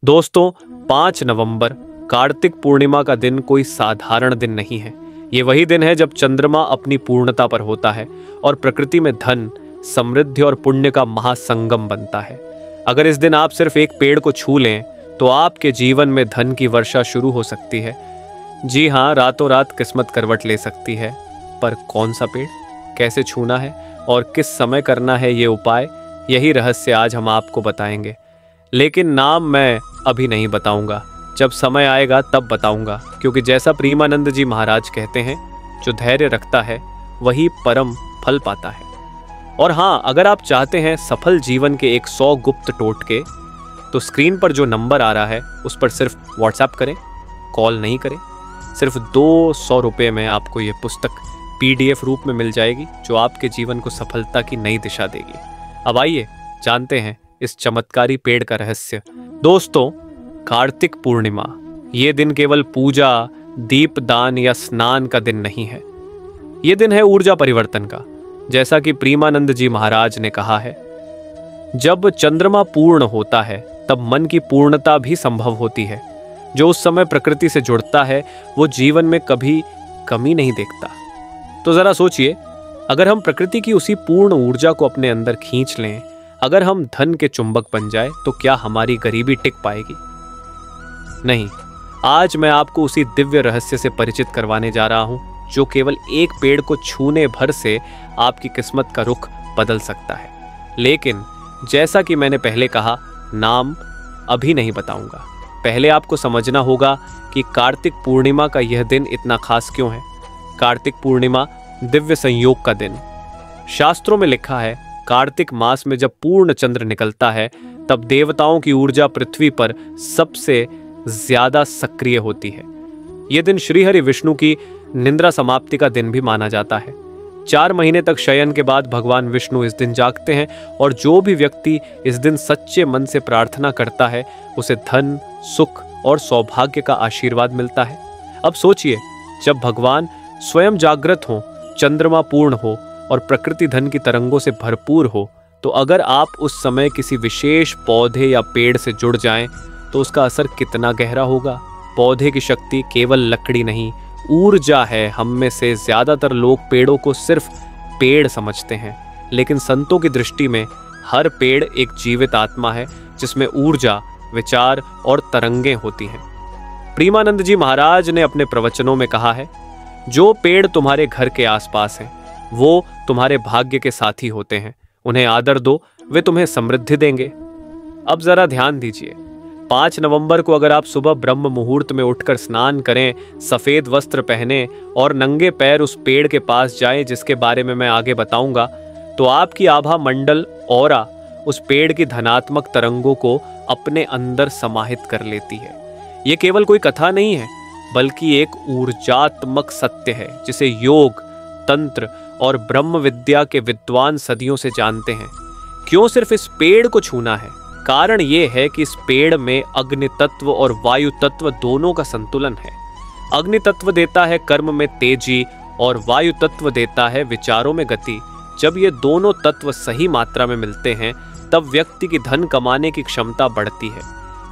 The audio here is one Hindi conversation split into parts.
दोस्तों, 5 नवंबर कार्तिक पूर्णिमा का दिन कोई साधारण दिन नहीं है। ये वही दिन है जब चंद्रमा अपनी पूर्णता पर होता है और प्रकृति में धन, समृद्धि और पुण्य का महासंगम बनता है। अगर इस दिन आप सिर्फ एक पेड़ को छू लें तो आपके जीवन में धन की वर्षा शुरू हो सकती है। जी हाँ, रातों रात किस्मत करवट ले सकती है। पर कौन सा पेड़, कैसे छूना है और किस समय करना है ये उपाय, यही रहस्य आज हम आपको बताएंगे। लेकिन नाम मैं अभी नहीं बताऊंगा, जब समय आएगा तब बताऊंगा, क्योंकि जैसा प्रेमानंद जी महाराज कहते हैं, जो धैर्य रखता है वही परम फल पाता है। और हाँ, अगर आप चाहते हैं सफल जीवन के 100 गुप्त टोटके, तो स्क्रीन पर जो नंबर आ रहा है उस पर सिर्फ व्हाट्सएप करें, कॉल नहीं करें। सिर्फ 200 रुपये में आपको ये पुस्तक PDF रूप में मिल जाएगी, जो आपके जीवन को सफलता की नई दिशा देगी। अब आइए जानते हैं इस चमत्कारी पेड़ का रहस्य। दोस्तों, कार्तिक पूर्णिमा ये दिन केवल पूजा, दीपदान या स्नान का दिन नहीं है। ये दिन है ऊर्जा परिवर्तन का। जैसा कि प्रेमानंद जी महाराज ने कहा है, जब चंद्रमा पूर्ण होता है तब मन की पूर्णता भी संभव होती है। जो उस समय प्रकृति से जुड़ता है वो जीवन में कभी कमी नहीं देखता। तो जरा सोचिए, अगर हम प्रकृति की उसी पूर्ण ऊर्जा को अपने अंदर खींच लें, अगर हम धन के चुंबक बन जाए, तो क्या हमारी गरीबी टिक पाएगी? नहीं। आज मैं आपको उसी दिव्य रहस्य से परिचित करवाने जा रहा हूं, जो केवल एक पेड़ को छूने भर से आपकी किस्मत का रुख बदल सकता है। लेकिन जैसा कि मैंने पहले कहा, नाम अभी नहीं बताऊंगा। पहले आपको समझना होगा कि कार्तिक पूर्णिमा का यह दिन इतना खास क्यों है। कार्तिक पूर्णिमा दिव्य संयोग का दिन। शास्त्रों में लिखा है, कार्तिक मास में जब पूर्ण चंद्र निकलता है तब देवताओं की ऊर्जा पृथ्वी पर सबसे ज्यादा सक्रिय होती है। यह दिन श्रीहरि विष्णु की निद्रा समाप्ति का दिन भी माना जाता है। 4 महीने तक शयन के बाद भगवान विष्णु इस दिन जागते हैं और जो भी व्यक्ति इस दिन सच्चे मन से प्रार्थना करता है उसे धन, सुख और सौभाग्य का आशीर्वाद मिलता है। अब सोचिए, जब भगवान स्वयं जागृत हो, चंद्रमा पूर्ण हो और प्रकृति धन की तरंगों से भरपूर हो, तो अगर आप उस समय किसी विशेष पौधे या पेड़ से जुड़ जाएं, तो उसका असर कितना गहरा होगा। पौधे की शक्ति केवल लकड़ी नहीं, ऊर्जा है। हम में से ज्यादातर लोग पेड़ों को सिर्फ पेड़ समझते हैं, लेकिन संतों की दृष्टि में हर पेड़ एक जीवित आत्मा है, जिसमें ऊर्जा, विचार और तरंगें होती हैं। प्रेमानंद जी महाराज ने अपने प्रवचनों में कहा है, जो पेड़ तुम्हारे घर के आसपास हैं, वो तुम्हारे भाग्य के साथी होते हैं। उन्हें आदर दो, वे तुम्हें समृद्धि देंगे। अब जरा ध्यान दीजिए, 5 नवंबर को अगर आप सुबह ब्रह्म मुहूर्त में उठकर स्नान करें, सफेद वस्त्र पहने और नंगे पैर उस पेड़ के पास जाएं, जिसके बारे में मैं आगे बताऊंगा, तो आपकी आभा मंडल ऑरा उस पेड़ की धनात्मक तरंगों को अपने अंदर समाहित कर लेती है। ये केवल कोई कथा नहीं है, बल्कि एक ऊर्जात्मक सत्य है, जिसे योग, तंत्र और ब्रह्म विद्या के विद्वान सदियों से जानते हैं। क्यों सिर्फ इस पेड़ को छूना है? कारण ये है कि इस पेड़ में अग्नि तत्व और वायु तत्व दोनों का संतुलन है। अग्नि तत्व देता है कर्म में तेजी और वायु तत्व देता है विचारों में गति। जब ये दोनों तत्व सही मात्रा में मिलते हैं, तब व्यक्ति की धन कमाने की क्षमता बढ़ती है।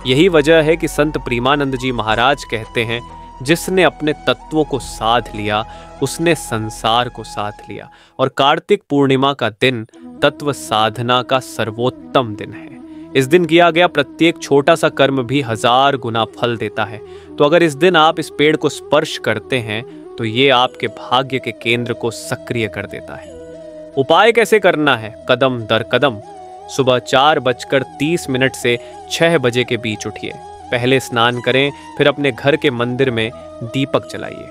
यही वजह है कि संत प्रेमानंद जी महाराज कहते हैं, जिसने अपने तत्वों को साध लिया, उसने संसार को साध लिया। और कार्तिक पूर्णिमा का दिन तत्व साधना का सर्वोत्तम दिन है। इस दिन किया गया प्रत्येक छोटा सा कर्म भी 1000 गुना फल देता है। तो अगर इस दिन आप इस पेड़ को स्पर्श करते हैं, तो ये आपके भाग्य के केंद्र को सक्रिय कर देता है। उपाय कैसे करना है? कदम दर कदम। सुबह 4:30 से 6 बजे के बीच उठिए। पहले स्नान करें, फिर अपने घर के मंदिर में दीपक जलाइए।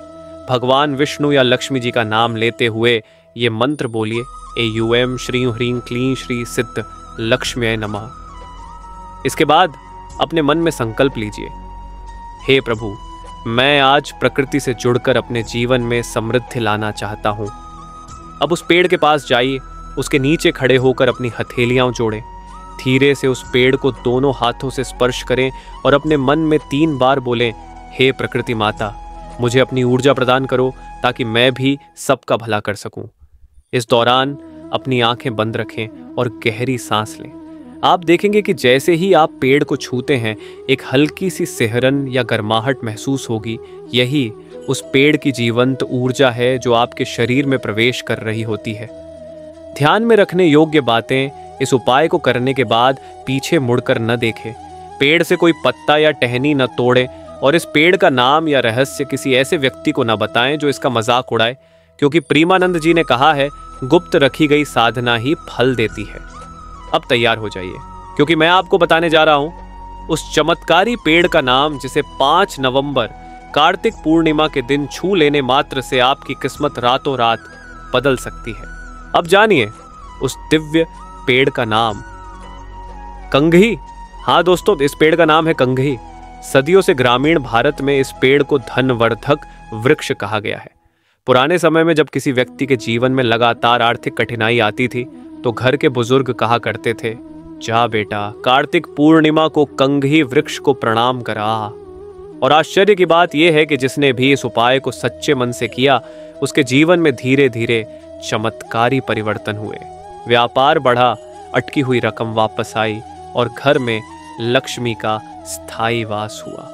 भगवान विष्णु या लक्ष्मी जी का नाम लेते हुए ये मंत्र बोलिए, AUM श्रीं ह्रीं क्लीं श्री सिद्ध लक्ष्म्यै नमः। इसके बाद अपने मन में संकल्प लीजिए, हे प्रभु, मैं आज प्रकृति से जुड़कर अपने जीवन में समृद्धि लाना चाहता हूँ। अब उस पेड़ के पास जाइए, उसके नीचे खड़े होकर अपनी हथेलियां जोड़ें। धीरे से उस पेड़ को दोनों हाथों से स्पर्श करें और अपने मन में 3 बार बोलें, हे प्रकृति माता, मुझे अपनी ऊर्जा प्रदान करो ताकि मैं भी सबका भला कर सकूं। इस दौरान अपनी आंखें बंद रखें और गहरी सांस लें। आप देखेंगे कि जैसे ही आप पेड़ को छूते हैं, एक हल्की सी सिहरन या गर्माहट महसूस होगी। यही उस पेड़ की जीवंत ऊर्जा है जो आपके शरीर में प्रवेश कर रही होती है। ध्यान में रखने योग्य बातें, इस उपाय को करने के बाद पीछे मुड़कर न देखें, पेड़ से कोई पत्ता या टहनी न तोड़ें और इस पेड़ का नाम या रहस्य किसी ऐसे व्यक्ति को न बताएं जो इसका मजाक उड़ाए, क्योंकि प्रेमानंद जी ने कहा है, गुप्त रखी गई साधना ही फल देती है। अब तैयार हो जाइए, क्योंकि मैं आपको बताने जा रहा हूं उस चमत्कारी पेड़ का नाम जिसे 5 नवंबर कार्तिक पूर्णिमा के दिन छू लेने मात्र से आपकी किस्मत रातों रात बदल सकती है। अब जानिए उस दिव्य पेड़ का नाम, कंघी। हाँ दोस्तों, इस पेड़ का नाम है कंघी। सदियों से ग्रामीण भारत में इस पेड़ को धनवर्धक वृक्ष कहा गया है। पुराने समय में जब किसी व्यक्ति के जीवन में लगातार आर्थिक कठिनाई आती थी तो घर के बुजुर्ग कहा करते थे, जा बेटा, कार्तिक पूर्णिमा को कंघी वृक्ष को प्रणाम करा। और आश्चर्य की बात यह है कि जिसने भी इस उपाय को सच्चे मन से किया, उसके जीवन में धीरे धीरे चमत्कारी परिवर्तन हुए। व्यापार बढ़ा, अटकी हुई रकम वापस आई और घर में लक्ष्मी का स्थायी वास हुआ।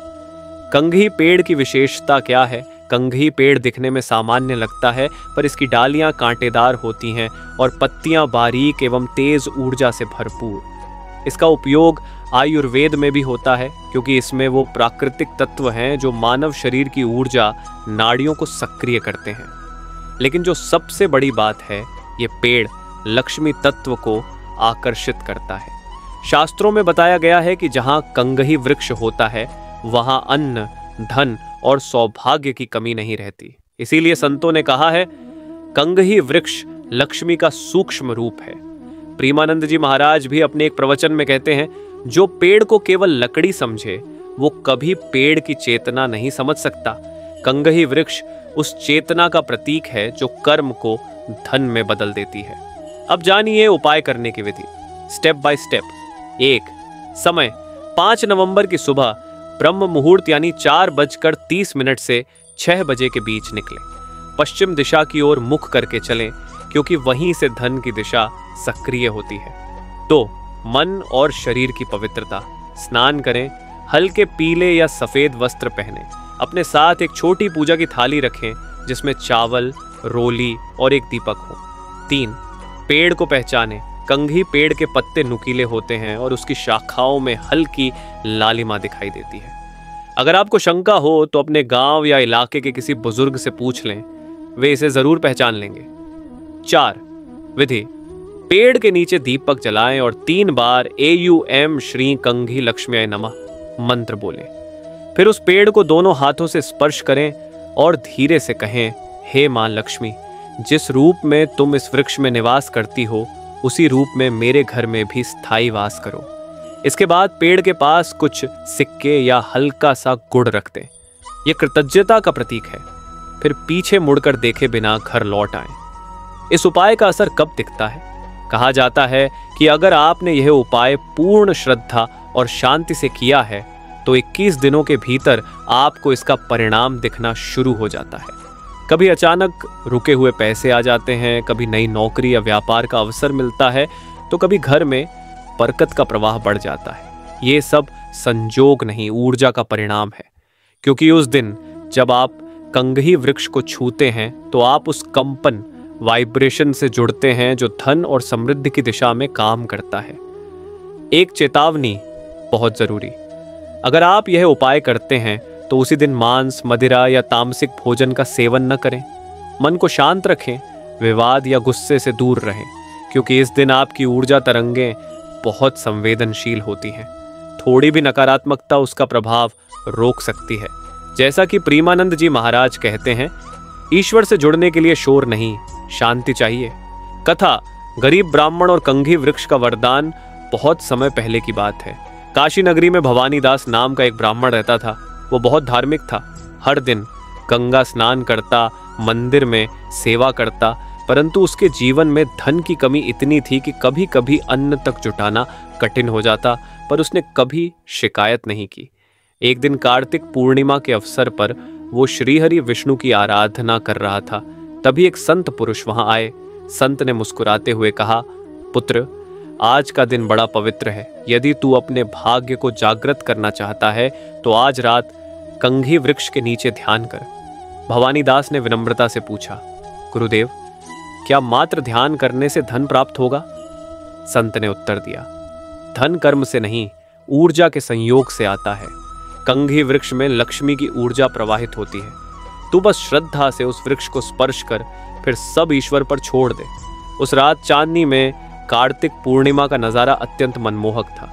कंघी पेड़ की विशेषता क्या है? कंघी पेड़ दिखने में सामान्य लगता है, पर इसकी डालियां कांटेदार होती हैं और पत्तियां बारीक एवं तेज ऊर्जा से भरपूर। इसका उपयोग आयुर्वेद में भी होता है, क्योंकि इसमें वो प्राकृतिक तत्व हैं जो मानव शरीर की ऊर्जा, नाड़ियों को सक्रिय करते हैं। लेकिन जो सबसे बड़ी बात है, ये पेड़ लक्ष्मी तत्व को आकर्षित करता है। शास्त्रों में बताया गया है कि जहां कंघी वृक्ष होता है, वहां अन्न, धन और सौभाग्य की कमी नहीं रहती। इसीलिए संतों ने कहा है, कंघी वृक्ष लक्ष्मी का सूक्ष्म रूप है। प्रेमानंद जी महाराज भी अपने एक प्रवचन में कहते हैं, जो पेड़ को केवल लकड़ी समझे, वो कभी पेड़ की चेतना नहीं समझ सकता। कंघी वृक्ष उस चेतना का प्रतीक है जो कर्म को धन में बदल देती है। अब जानिए उपाय करने की विधि, स्टेप बाय स्टेप। 1. समय 5 नवंबर की सुबह ब्रह्म मुहूर्त यानी 4:30 से 6 बजे के बीच निकलें। पश्चिम दिशा की ओर मुख करके चलें, क्योंकि वहीं से धन की दिशा सक्रिय होती है। 2. मन और शरीर की पवित्रता। स्नान करें, हल्के पीले या सफेद वस्त्र पहनें। अपने साथ एक छोटी पूजा की थाली रखें जिसमें चावल, रोली और एक दीपक हो। 3. पेड़ को पहचानें। कंघी पेड़ के पत्ते नुकीले होते हैं और उसकी शाखाओं में हल्की लालिमा दिखाई देती है। अगर आपको शंका हो तो अपने गांव या इलाके के किसी बुजुर्ग से पूछ लें, वे इसे जरूर पहचान लेंगे। 4. विधि, पेड़ के नीचे दीपक जलाएं और 3 बार AUM श्री कंघी लक्ष्म्याय नमः मंत्र बोलें। फिर उस पेड़ को दोनों हाथों से स्पर्श करें और धीरे से कहें, हे मां लक्ष्मी, जिस रूप में तुम इस वृक्ष में निवास करती हो, उसी रूप में मेरे घर में भी स्थायी वास करो। इसके बाद पेड़ के पास कुछ सिक्के या हल्का सा गुड़ रख दें। यह कृतज्ञता का प्रतीक है। फिर पीछे मुड़कर देखे बिना घर लौट आएं। इस उपाय का असर कब दिखता है? कहा जाता है कि अगर आपने यह उपाय पूर्ण श्रद्धा और शांति से किया है तो 21 दिनों के भीतर आपको इसका परिणाम दिखना शुरू हो जाता है। कभी अचानक रुके हुए पैसे आ जाते हैं, कभी नई नौकरी या व्यापार का अवसर मिलता है, तो कभी घर में बरकत का प्रवाह बढ़ जाता है। ये सब संजोग नहीं, ऊर्जा का परिणाम है। क्योंकि उस दिन जब आप कंघी वृक्ष को छूते हैं तो आप उस कंपन, वाइब्रेशन से जुड़ते हैं जो धन और समृद्धि की दिशा में काम करता है। एक चेतावनी बहुत जरूरी, अगर आप यह उपाय करते हैं तो उसी दिन मांस, मदिरा या तामसिक भोजन का सेवन न करें। मन को शांत रखें, विवाद या गुस्से से दूर रहें, क्योंकि इस दिन आपकी ऊर्जा तरंगें बहुत संवेदनशील होती हैं। थोड़ी भी नकारात्मकता उसका प्रभाव रोक सकती है। जैसा कि प्रेमानंद जी महाराज कहते हैं, ईश्वर से जुड़ने के लिए शोर नहीं, शांति चाहिए। कथा, गरीब ब्राह्मण और कंघी वृक्ष का वरदान बहुत समय पहले की बात है। काशी नगरी में भवानी दास नाम का एक ब्राह्मण रहता था। वो बहुत धार्मिक था, हर दिन गंगा स्नान करता, मंदिर में सेवा करता, परंतु उसके जीवन में धन की कमी इतनी थी कि कभी कभी अन्न तक जुटाना कठिन हो जाता, पर उसने कभी शिकायत नहीं की। एक दिन कार्तिक पूर्णिमा के अवसर पर वो श्रीहरि विष्णु की आराधना कर रहा था। तभी एक संत पुरुष वहां आए। संत ने मुस्कुराते हुए कहा, पुत्र, आज का दिन बड़ा पवित्र है। यदि तू अपने भाग्य को जागृत करना चाहता है तो आज रात कंघी वृक्ष के नीचे ध्यान कर। भवानी दास ने विनम्रता से पूछा, गुरुदेव, क्या मात्र ध्यान करने से धन प्राप्त होगा? संत ने उत्तर दिया, धन कर्म से नहीं, ऊर्जा के संयोग से आता है। कंघी वृक्ष में लक्ष्मी की ऊर्जा प्रवाहित होती है। तू बस श्रद्धा से उस वृक्ष को स्पर्श कर, फिर सब ईश्वर पर छोड़ दे। उस रात चांदनी में कार्तिक पूर्णिमा का नजारा अत्यंत मनमोहक था।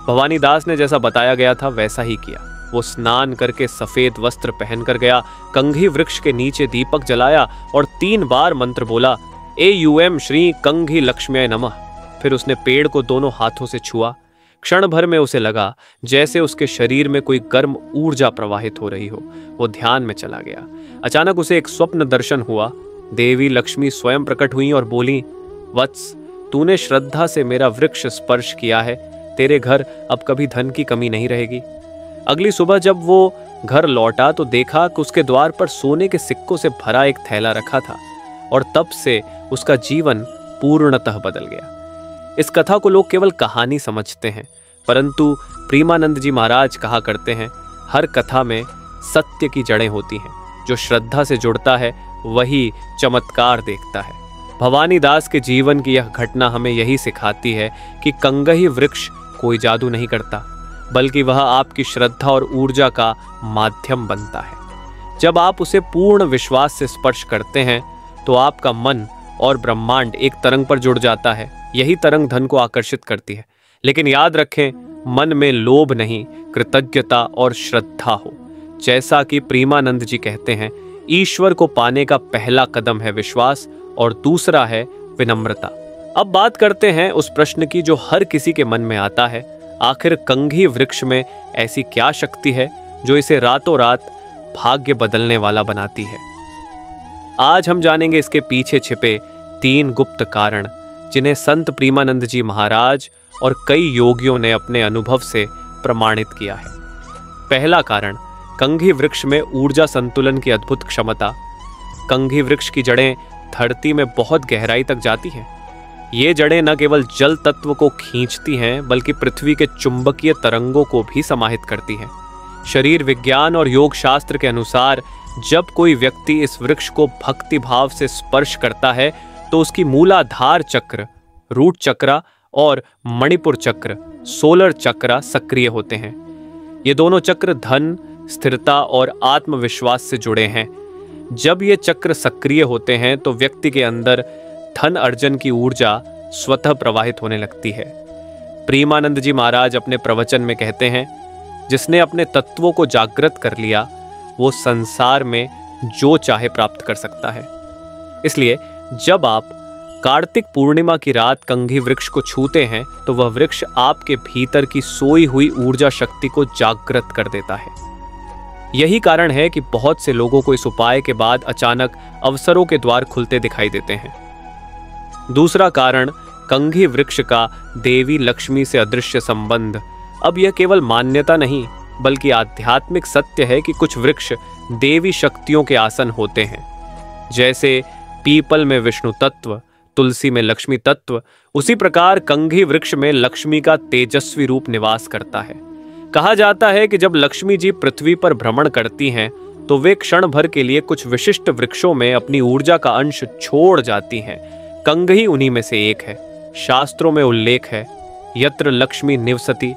भवानी दास ने जैसा बताया गया था वैसा ही किया। वो स्नान करके सफेद वस्त्र पहनकर गया, कंघी वृक्ष के नीचे दीपक जलाया और 3 बार मंत्र बोला, AUM श्री कंघी लक्ष्म्याय नमः। फिर उसने पेड़ को दोनों हाथों से छुआ। क्षण भर में उसे लगा जैसे उसके शरीर में कोई गर्म ऊर्जा प्रवाहित हो रही हो। वो ध्यान में चला गया। अचानक उसे एक स्वप्न दर्शन हुआ। देवी लक्ष्मी स्वयं प्रकट हुई और बोली, वत्स, तूने श्रद्धा से मेरा वृक्ष स्पर्श किया है, तेरे घर अब कभी धन की कमी नहीं रहेगी। अगली सुबह जब वो घर लौटा तो देखा कि उसके द्वार पर सोने के सिक्कों से भरा एक थैला रखा था और तब से उसका जीवन पूर्णतः बदल गया। इस कथा को लोग केवल कहानी समझते हैं, परंतु प्रेमानंद जी महाराज कहा करते हैं, हर कथा में सत्य की जड़ें होती हैं। जो श्रद्धा से जुड़ता है वही चमत्कार देखता है। भवानी दास के जीवन की यह घटना हमें यही सिखाती है कि कंघी वृक्ष कोई जादू नहीं करता, बल्कि वह आपकी श्रद्धा और ऊर्जा का माध्यम बनता है। जब आप उसे पूर्ण विश्वास से स्पर्श करते हैं तो आपका मन और ब्रह्मांड एक तरंग पर जुड़ जाता है। यही तरंग धन को आकर्षित करती है। लेकिन याद रखें, मन में लोभ नहीं, कृतज्ञता और श्रद्धा हो। जैसा कि प्रेमानंद जी कहते हैं, ईश्वर को पाने का पहला कदम है विश्वास और दूसरा है विनम्रता। अब बात करते हैं उस प्रश्न की जो हर किसी के मन में आता है, आखिर कंघी वृक्ष में ऐसी क्या शक्ति है जो इसे रातों रात भाग्य बदलने वाला बनाती है। आज हम जानेंगे इसके पीछे छिपे 3 गुप्त कारण, जिन्हें संत प्रेमानंद जी महाराज और कई योगियों ने अपने अनुभव से प्रमाणित किया है। पहला कारण, कंघी वृक्ष में ऊर्जा संतुलन की अद्भुत क्षमता। कंघी वृक्ष की जड़ें धरती में बहुत गहराई तक जाती हैं। ये जड़ें न केवल जल तत्व को खींचती हैं, बल्कि पृथ्वी के चुंबकीय तरंगों को भी समाहित करती हैं। शरीर विज्ञान और योग शास्त्र के अनुसार जब कोई व्यक्ति इस वृक्ष को भक्ति भाव से स्पर्श करता है तो उसकी मूलाधार चक्र, रूट चक्र और मणिपुर चक्र, सोलर चक्र सक्रिय होते हैं। ये दोनों चक्र धन, स्थिरता और आत्मविश्वास से जुड़े हैं। जब ये चक्र सक्रिय होते हैं तो व्यक्ति के अंदर धन अर्जन की ऊर्जा स्वतः प्रवाहित होने लगती है। प्रेमानंद जी महाराज अपने प्रवचन में कहते हैं, जिसने अपने तत्वों को जागृत कर लिया वो संसार में जो चाहे प्राप्त कर सकता है। इसलिए जब आप कार्तिक पूर्णिमा की रात कंघी वृक्ष को छूते हैं तो वह वृक्ष आपके भीतर की सोई हुई ऊर्जा शक्ति को जागृत कर देता है। यही कारण है कि बहुत से लोगों को इस उपाय के बाद अचानक अवसरों के द्वार खुलते दिखाई देते हैं। दूसरा कारण, कंघी वृक्ष का देवी लक्ष्मी से अदृश्य संबंध। अब यह केवल मान्यता नहीं बल्कि आध्यात्मिक सत्य है कि कुछ वृक्ष देवी शक्तियों के आसन होते हैं। जैसे पीपल में विष्णु तत्व, तुलसी में लक्ष्मी तत्व, उसी प्रकार कंघी वृक्ष में लक्ष्मी का तेजस्वी रूप निवास करता है। कहा जाता है कि जब लक्ष्मी जी पृथ्वी पर भ्रमण करती हैं तो वे क्षण भर के लिए कुछ विशिष्ट वृक्षों में अपनी ऊर्जा का अंश छोड़ जाती हैं। कंघी उन्हीं में से एक है। शास्त्रों में उल्लेख है, यत्र लक्ष्मी निवसति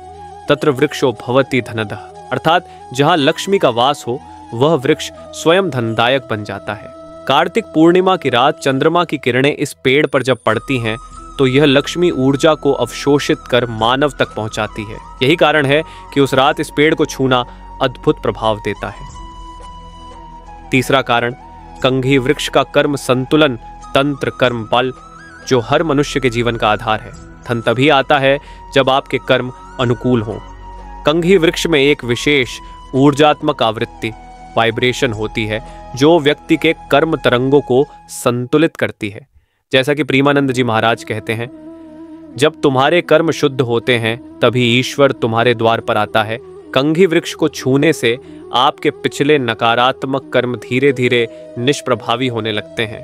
तत्र वृक्षो भवति धनदः, अर्थात जहां लक्ष्मी का वास हो वह वृक्ष स्वयं धनदायक बन जाता है। कार्तिक पूर्णिमा की रात चंद्रमा की किरणें इस पेड़ पर जब पड़ती हैं तो यह लक्ष्मी ऊर्जा को अवशोषित कर मानव तक पहुंचाती है। यही कारण है कि उस रात इस पेड़ को छूना अद्भुत प्रभाव देता है। तीसरा कारण, कंघी वृक्ष का कर्म संतुलन, तंत्र कर्म बल, जो हर मनुष्य के जीवन का आधार है। धन तभी आता है जब आपके कर्म अनुकूल हों। कंघी वृक्ष में एक विशेष ऊर्जात्मक आवृत्ति, वाइब्रेशन होती है जो व्यक्ति के कर्म तरंगों को संतुलित करती है। जैसा कि प्रेमानंद जी महाराज कहते हैं, जब तुम्हारे कर्म शुद्ध होते हैं तभी ईश्वर तुम्हारे द्वार पर आता है। कंघी वृक्ष को छूने से आपके पिछले नकारात्मक कर्म धीरे धीरे निष्प्रभावी होने लगते हैं।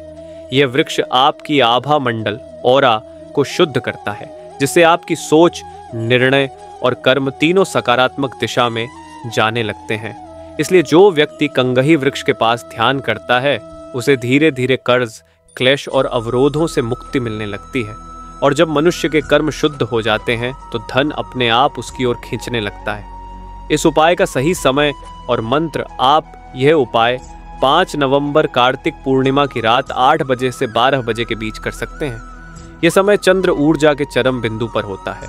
यह वृक्ष आपकी आभा मंडल, ऑरा को शुद्ध करता है। जिससे आपकी सोच, निर्णय और कर्म तीनों सकारात्मक दिशा में जाने लगते हैं। इसलिए जो व्यक्ति कंगही वृक्ष के पास ध्यान करता है उसे धीरे धीरे कर्ज, क्लेश और अवरोधों से मुक्ति मिलने लगती है। और जब मनुष्य के कर्म शुद्ध हो जाते हैं तो धन अपने आप उसकी ओर खींचने लगता है। इस उपाय का सही समय और मंत्र, आप यह उपाय 5 नवंबर कार्तिक पूर्णिमा की रात 8 बजे से 12 बजे के बीच कर सकते हैं। यह समय चंद्र ऊर्जा के चरम बिंदु पर होता है।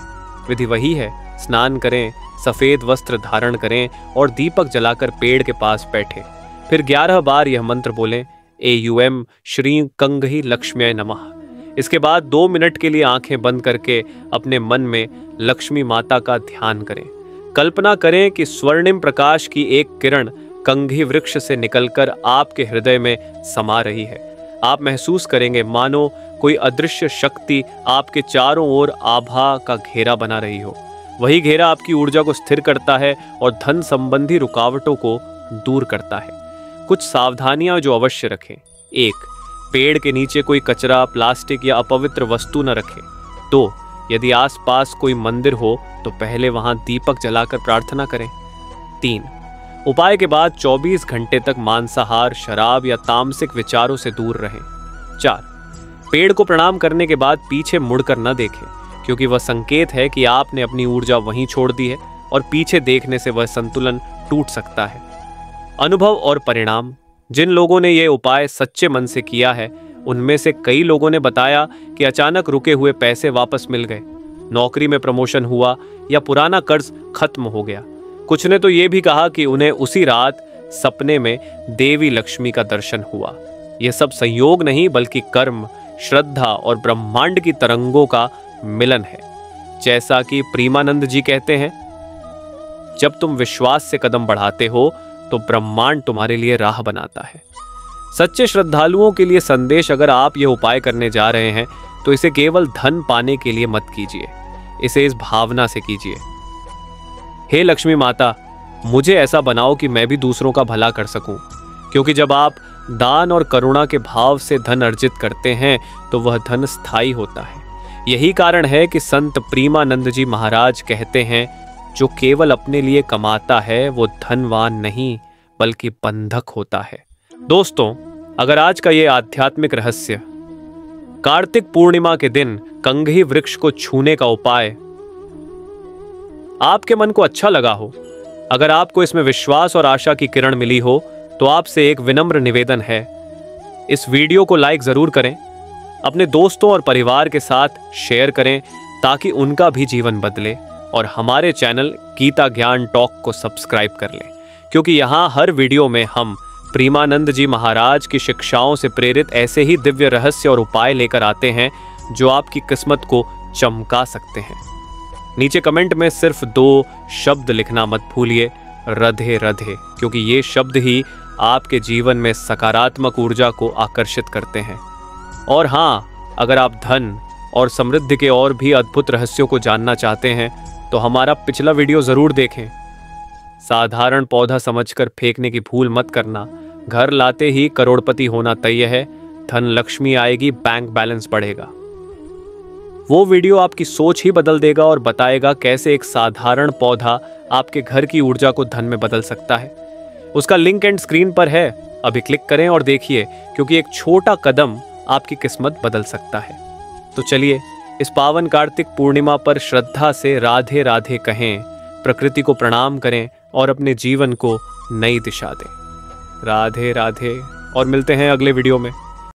विधि वही है, स्नान करें, सफेद वस्त्र धारण करें और दीपक जलाकर पेड़ के पास बैठे। फिर 11 बार यह मंत्र बोलें, AUM श्री कंगही लक्ष्म्यै नमः। इसके बाद 2 मिनट के लिए आंखें बंद करके अपने मन में लक्ष्मी माता का ध्यान करें। कल्पना करें कि स्वर्णिम प्रकाश की एक किरण कंघी वृक्ष से निकलकर आपके हृदय में समा रही है। आप महसूस करेंगे मानो कोई अदृश्य शक्ति आपके चारों ओर आभा का घेरा बना रही हो। वही घेरा आपकी ऊर्जा को स्थिर करता है और धन संबंधी रुकावटों को दूर करता है। कुछ सावधानियां जो अवश्य रखें। 1. पेड़ के नीचे कोई कचरा, प्लास्टिक या अपवित्र वस्तु न रखें। 2. यदि आसपास कोई मंदिर हो तो पहले वहां दीपक जलाकर प्रार्थना करें। 3. उपाय के बाद 24 घंटे तक मांसाहार, शराब या तामसिक विचारों से दूर रहें। 4. पेड़ को प्रणाम करने के बाद पीछे मुड़कर न देखें, क्योंकि वह संकेत है कि आपने अपनी ऊर्जा वहीं छोड़ दी है और पीछे देखने से वह संतुलन टूट सकता है। अनुभव और परिणाम। जिन लोगों ने यह उपाय सच्चे मन से किया है उनमें से कई लोगों ने बताया कि अचानक रुके हुए पैसे वापस मिल गए, नौकरी में प्रमोशन हुआ या पुराना कर्ज खत्म हो गया। कुछ ने तो ये भी कहा कि उन्हें उसी रात सपने में देवी लक्ष्मी का दर्शन हुआ। यह सब संयोग नहीं बल्कि कर्म, श्रद्धा और ब्रह्मांड की तरंगों का मिलन है। जैसा कि प्रेमानंद जी कहते हैं, जब तुम विश्वास से कदम बढ़ाते हो तो ब्रह्मांड तुम्हारे लिए राह बनाता है। सच्चे श्रद्धालुओं के लिए संदेश, अगर आप यह उपाय करने जा रहे हैं तो इसे केवल धन पाने के लिए मत कीजिए, इसे इस भावना से कीजिए, हे लक्ष्मी माता, मुझे ऐसा बनाओ कि मैं भी दूसरों का भला कर सकूं। क्योंकि जब आप दान और करुणा के भाव से धन अर्जित करते हैं तो वह धन स्थायी होता है। यही कारण है कि संत प्रेमानंद जी महाराज कहते हैं, जो केवल अपने लिए कमाता है वो धनवान नहीं बल्कि बंधक होता है। दोस्तों, अगर आज का ये आध्यात्मिक रहस्य, कार्तिक पूर्णिमा के दिन कंघी वृक्ष को छूने का उपाय, आपके मन को अच्छा लगा हो, अगर आपको इसमें विश्वास और आशा की किरण मिली हो, तो आपसे एक विनम्र निवेदन है, इस वीडियो को लाइक जरूर करें, अपने दोस्तों और परिवार के साथ शेयर करें ताकि उनका भी जीवन बदले, और हमारे चैनल गीता ज्ञान टॉक को सब्सक्राइब कर लें, क्योंकि यहाँ हर वीडियो में हम प्रेमानंद जी महाराज की शिक्षाओं से प्रेरित ऐसे ही दिव्य रहस्य और उपाय लेकर आते हैं जो आपकी किस्मत को चमका सकते हैं। नीचे कमेंट में सिर्फ 2 शब्द लिखना मत भूलिए, राधे राधे, क्योंकि ये शब्द ही आपके जीवन में सकारात्मक ऊर्जा को आकर्षित करते हैं। और हाँ, अगर आप धन और समृद्धि के और भी अद्भुत रहस्यों को जानना चाहते हैं तो हमारा पिछला वीडियो जरूर देखें। साधारण पौधा समझकर फेंकने की भूल मत करना, घर लाते ही करोड़पति होना तय है, धन लक्ष्मी आएगी, बैंक बैलेंस बढ़ेगा। वो वीडियो आपकी सोच ही बदल देगा और बताएगा कैसे एक साधारण पौधा आपके घर की ऊर्जा को धन में बदल सकता है। उसका लिंक एंड स्क्रीन पर है, अभी क्लिक करें और देखिए, क्योंकि एक छोटा कदम आपकी किस्मत बदल सकता है। तो चलिए, इस पावन कार्तिक पूर्णिमा पर श्रद्धा से राधे राधे कहें, प्रकृति को प्रणाम करें और अपने जीवन को नई दिशा दें। राधे राधे, और मिलते हैं अगले वीडियो में।